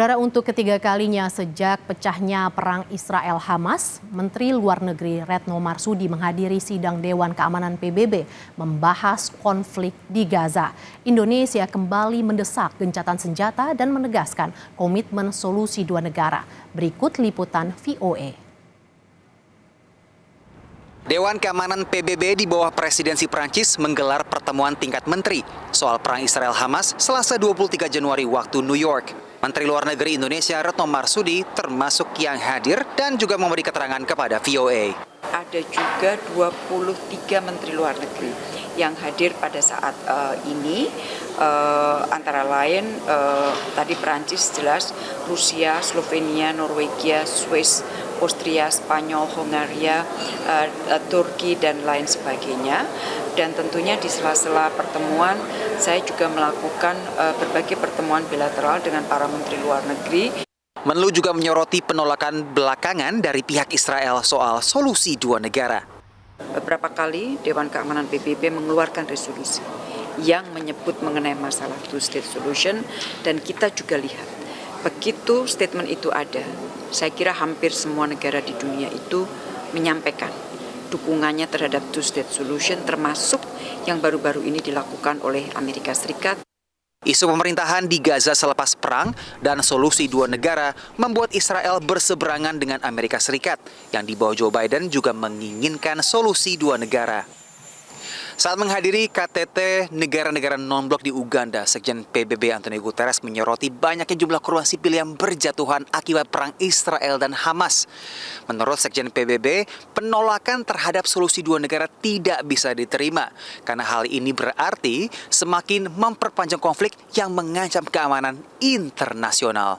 Saudara, untuk ketiga kalinya sejak pecahnya perang Israel-Hamas, Menteri Luar Negeri Retno Marsudi menghadiri sidang Dewan Keamanan PBB membahas konflik di Gaza. Indonesia kembali mendesak gencatan senjata dan menegaskan komitmen solusi dua negara. Berikut liputan VOA. Dewan Keamanan PBB di bawah presidensi Prancis menggelar pertemuan tingkat menteri soal perang Israel-Hamas Selasa 23 Januari waktu New York. Menteri Luar Negeri Indonesia Retno Marsudi termasuk yang hadir dan juga memberi keterangan kepada VOA. Ada juga 23 Menteri Luar Negeri yang hadir pada saat ini, antara lain tadi Prancis jelas, Rusia, Slovenia, Norwegia, Swiss, Austria, Spanyol, Hongaria, Turki, dan lain sebagainya. Dan tentunya di sela-sela pertemuan, saya juga melakukan berbagai pertemuan bilateral dengan para Menteri Luar Negeri. Menlu juga menyoroti penolakan belakangan dari pihak Israel soal solusi dua negara. Beberapa kali Dewan Keamanan PBB mengeluarkan resolusi yang menyebut mengenai masalah two-state solution, dan kita juga lihat begitu statement itu ada, saya kira hampir semua negara di dunia itu menyampaikan dukungannya terhadap two-state solution, termasuk yang baru-baru ini dilakukan oleh Amerika Serikat. Isu pemerintahan di Gaza selepas perang dan solusi dua negara membuat Israel berseberangan dengan Amerika Serikat yang di bawah Joe Biden juga menginginkan solusi dua negara. Saat menghadiri KTT negara-negara non-blok di Uganda, Sekjen PBB Antonio Guterres menyoroti banyaknya jumlah korban sipil yang berjatuhan akibat perang Israel dan Hamas. Menurut Sekjen PBB, penolakan terhadap solusi dua negara tidak bisa diterima karena hal ini berarti semakin memperpanjang konflik yang mengancam keamanan internasional.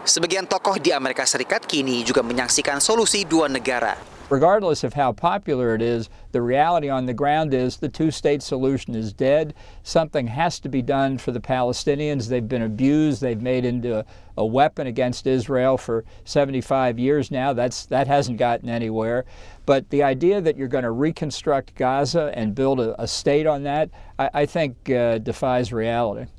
Sebagian tokoh di Amerika Serikat kini juga menyaksikan solusi dua negara. Regardless of how popular it is, the reality on the ground is the two-state solution is dead. Something has to be done for the Palestinians. They've been abused. They've made into a weapon against Israel for 75 years now. That hasn't gotten anywhere. But the idea that you're going to reconstruct Gaza and build a state on that, I think defies reality.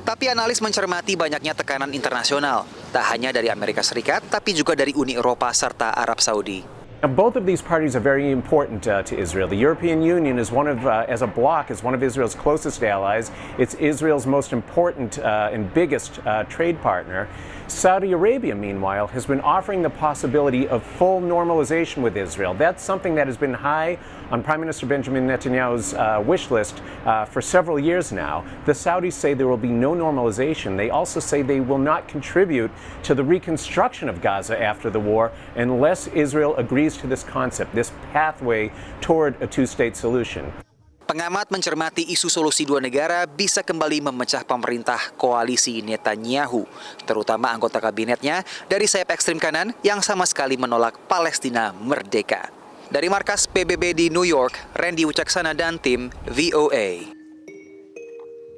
Tapi analis mencermati banyaknya tekanan internasional, tak hanya dari Amerika Serikat, tapi juga dari Uni Eropa serta Arab Saudi. Now, both of these parties are very important to Israel. The European Union is as a bloc, is one of Israel's closest allies. It's Israel's most important and biggest trade partner. Saudi Arabia, meanwhile, has been offering the possibility of full normalization with Israel. That's something that has been high on Prime Minister Benjamin Netanyahu's wish list for several years now. The Saudis say there will be no normalization. They also say they will not contribute to the reconstruction of Gaza after the war unless Israel agrees to this concept, this pathway toward a two-state solution. Pengamat mencermati isu solusi dua negara bisa kembali memecah pemerintah koalisi Netanyahu, terutama anggota kabinetnya dari sayap ekstrim kanan yang sama sekali menolak Palestina merdeka. Dari markas PBB di New York, Randy Wicaksana dan tim VOA.